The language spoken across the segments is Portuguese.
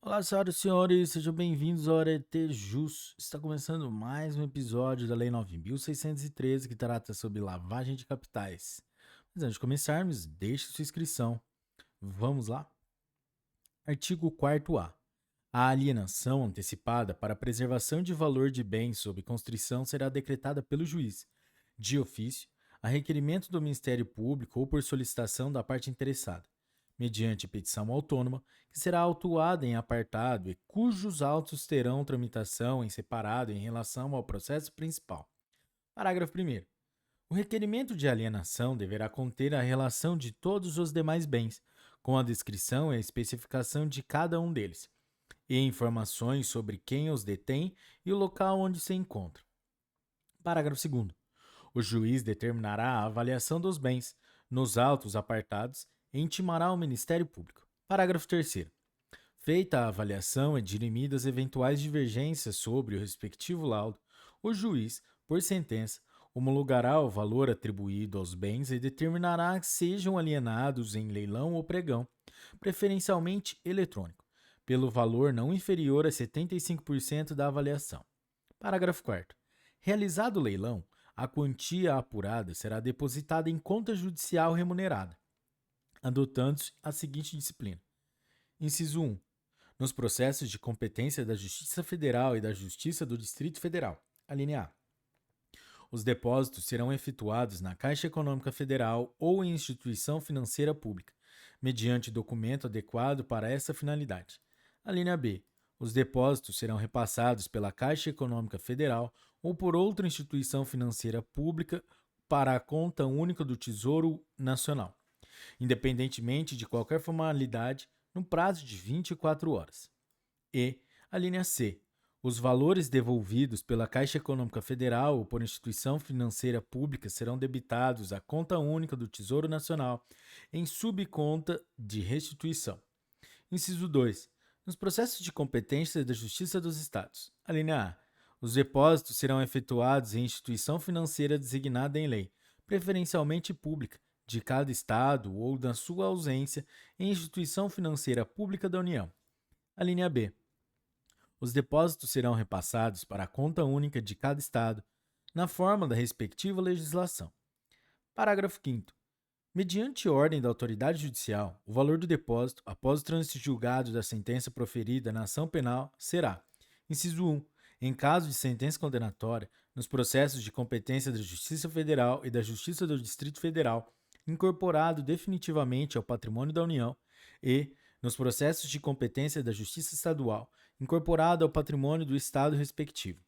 Olá, senhoras e senhores, sejam bem-vindos ao Arete Jus. Está começando mais um episódio da Lei 9.613 que trata sobre lavagem de capitais. Mas antes de começarmos, deixe sua inscrição. Vamos lá? Artigo 4A. A alienação antecipada para a preservação de valor de bens sob constrição será decretada pelo juiz, de ofício, a requerimento do Ministério Público ou por solicitação da parte interessada, mediante petição autônoma, que será autuada em apartado e cujos autos terão tramitação em separado em relação ao processo principal. Parágrafo 1º. O requerimento de alienação deverá conter a relação de todos os demais bens, com a descrição e a especificação de cada um deles, e informações sobre quem os detém e o local onde se encontra. Parágrafo 2º. O juiz determinará a avaliação dos bens, nos autos apartados, e intimará ao Ministério Público. Parágrafo 3º. Feita a avaliação e dirimidas eventuais divergências sobre o respectivo laudo, o juiz, por sentença, homologará o valor atribuído aos bens e determinará que sejam alienados em leilão ou pregão, preferencialmente eletrônico, pelo valor não inferior a 75% da avaliação. Parágrafo 4º. Realizado o leilão, a quantia apurada será depositada em conta judicial remunerada, adotando-se a seguinte disciplina. Inciso 1. Nos processos de competência da Justiça Federal e da Justiça do Distrito Federal. Alínea A. Os depósitos serão efetuados na Caixa Econômica Federal ou em instituição financeira pública, mediante documento adequado para essa finalidade. Alínea B. Os depósitos serão repassados pela Caixa Econômica Federal ou por outra instituição financeira pública para a conta única do Tesouro Nacional, independentemente de qualquer formalidade, no prazo de 24 horas. E, a linha C. Os valores devolvidos pela Caixa Econômica Federal ou por instituição financeira pública serão debitados à conta única do Tesouro Nacional em subconta de restituição. Inciso 2. Nos processos de competência da Justiça dos Estados. A linha A. Os depósitos serão efetuados em instituição financeira designada em lei, preferencialmente pública, de cada Estado ou, na sua ausência, em instituição financeira pública da União. A linha B. Os depósitos serão repassados para a conta única de cada Estado, na forma da respectiva legislação. Parágrafo 5º. Mediante ordem da autoridade judicial, o valor do depósito, após o trânsito julgado da sentença proferida na ação penal, será: inciso 1. Em caso de sentença condenatória, nos processos de competência da Justiça Federal e da Justiça do Distrito Federal, incorporado definitivamente ao patrimônio da União, e, nos processos de competência da Justiça Estadual, incorporado ao patrimônio do Estado respectivo.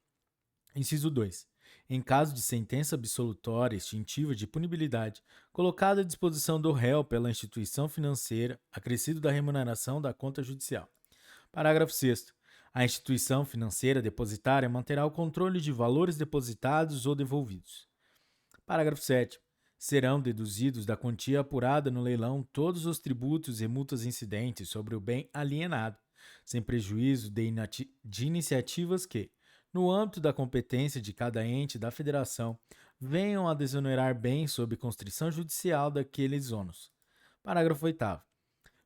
Inciso 2. Em caso de sentença absolutória extintiva de punibilidade, colocada à disposição do réu pela instituição financeira, acrescido da remuneração da conta judicial. Parágrafo 6º. A instituição financeira depositária manterá o controle de valores depositados ou devolvidos. Parágrafo 7º. Serão deduzidos da quantia apurada no leilão todos os tributos e multas incidentes sobre o bem alienado, sem prejuízo de iniciativas que, no âmbito da competência de cada ente da federação, venham a desonerar bens sob constrição judicial daqueles ônus. Parágrafo 8º.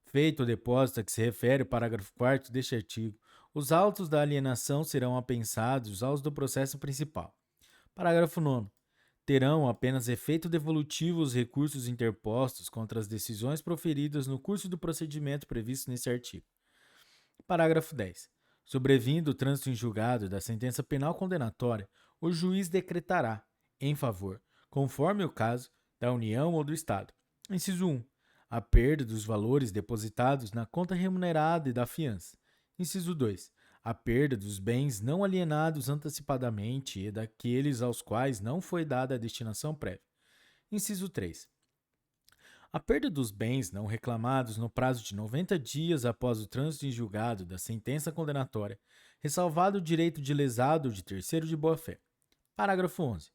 Feito o depósito a que se refere o parágrafo 4º deste artigo, os autos da alienação serão apensados aos do processo principal. Parágrafo 9º. Terão apenas efeito devolutivo os recursos interpostos contra as decisões proferidas no curso do procedimento previsto neste artigo. Parágrafo 10. Sobrevindo o trânsito em julgado da sentença penal condenatória, o juiz decretará, em favor, conforme o caso, da União ou do Estado. Inciso 1. A perda dos valores depositados na conta remunerada e da fiança. Inciso 2. A perda dos bens não alienados antecipadamente e daqueles aos quais não foi dada a destinação prévia. Inciso 3. A perda dos bens não reclamados no prazo de 90 dias após o trânsito em julgado da sentença condenatória, ressalvado o direito de lesado ou de terceiro de boa-fé. Parágrafo 11.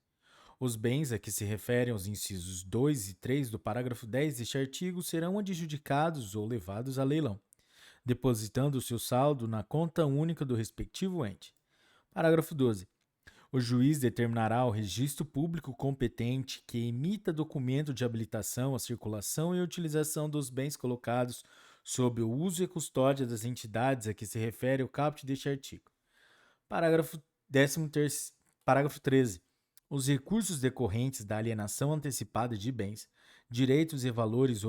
Os bens a que se referem os incisos 2 e 3 do parágrafo 10 deste artigo serão adjudicados ou levados a leilão, depositando o seu saldo na conta única do respectivo ente. Parágrafo 12. O juiz determinará ao registro público competente que emita documento de habilitação à circulação e utilização dos bens colocados sob o uso e custódia das entidades a que se refere o caput deste artigo. Parágrafo 13º. Parágrafo 13. Os recursos decorrentes da alienação antecipada de bens, direitos e valores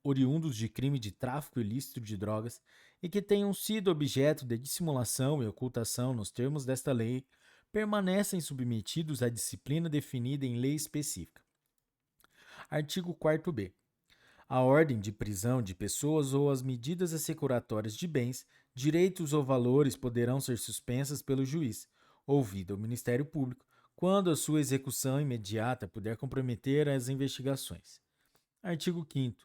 oriundos de crime de tráfico ilícito de drogas e que tenham sido objeto de dissimulação e ocultação nos termos desta lei, permanecem submetidos à disciplina definida em lei específica. Artigo 4b. A ordem de prisão de pessoas ou as medidas assecuratórias de bens, direitos ou valores poderão ser suspensas pelo juiz, ouvido o Ministério Público, quando a sua execução imediata puder comprometer as investigações. Artigo 5º.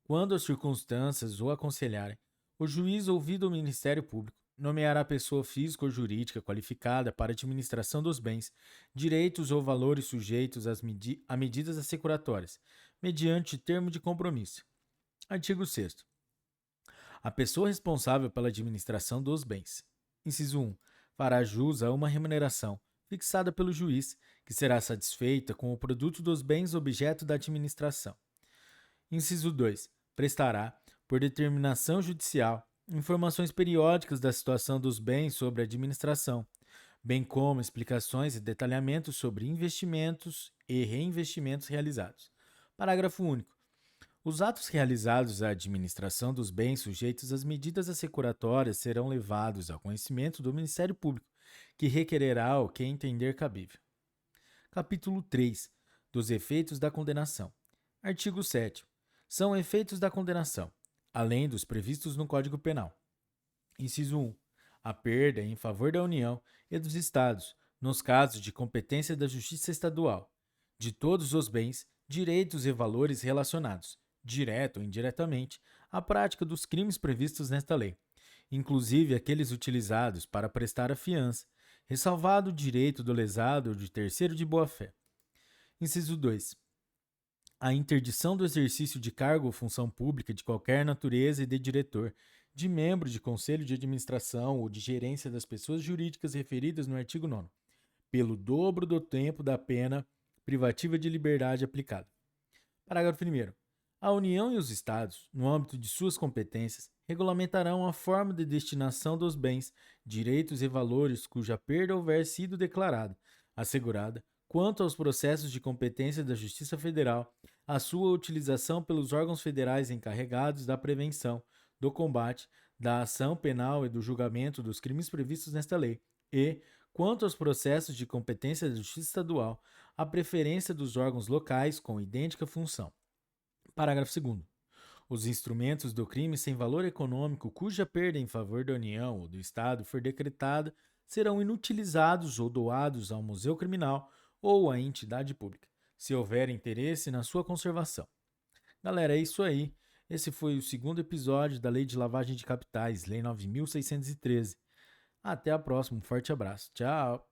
Quando as circunstâncias o aconselharem, o juiz, ouvido o Ministério Público, nomeará pessoa física ou jurídica qualificada para a administração dos bens, direitos ou valores sujeitos a medidas assecuratórias, mediante termo de compromisso. Artigo 6º. A pessoa responsável pela administração dos bens. Inciso 1. Fará jus a uma remuneração fixada pelo juiz, que será satisfeita com o produto dos bens objeto da administração. Inciso 2. Prestará, por determinação judicial, informações periódicas da situação dos bens sobre a administração, bem como explicações e detalhamentos sobre investimentos e reinvestimentos realizados. Parágrafo único. Os atos realizados à administração dos bens sujeitos às medidas assecuratórias serão levados ao conhecimento do Ministério Público, que requererá o que entender cabível. Capítulo 3. Dos efeitos da condenação. Artigo 7º. São efeitos da condenação, além dos previstos no Código Penal. Inciso 1. A perda em favor da União e dos Estados, nos casos de competência da Justiça Estadual, de todos os bens, direitos e valores relacionados, direto ou indiretamente, à prática dos crimes previstos nesta lei, inclusive aqueles utilizados para prestar a fiança, ressalvado o direito do lesado ou de terceiro de boa-fé. Inciso 2. A interdição do exercício de cargo ou função pública de qualquer natureza e de diretor, de membro de conselho de administração ou de gerência das pessoas jurídicas referidas no artigo 9º, pelo dobro do tempo da pena privativa de liberdade aplicada. Parágrafo 1º. A União e os Estados, no âmbito de suas competências, regulamentarão a forma de destinação dos bens, direitos e valores cuja perda houver sido declarada, assegurada, quanto aos processos de competência da Justiça Federal, a sua utilização pelos órgãos federais encarregados da prevenção, do combate, da ação penal e do julgamento dos crimes previstos nesta lei, e, quanto aos processos de competência da Justiça Estadual, a preferência dos órgãos locais com idêntica função. Parágrafo 2º. Os instrumentos do crime sem valor econômico cuja perda em favor da União ou do Estado for decretada serão inutilizados ou doados ao museu criminal ou à entidade pública, se houver interesse na sua conservação. Galera, é isso aí. Esse foi o segundo episódio da Lei de Lavagem de Capitais, Lei 9.613. Até a próxima, um forte abraço. Tchau!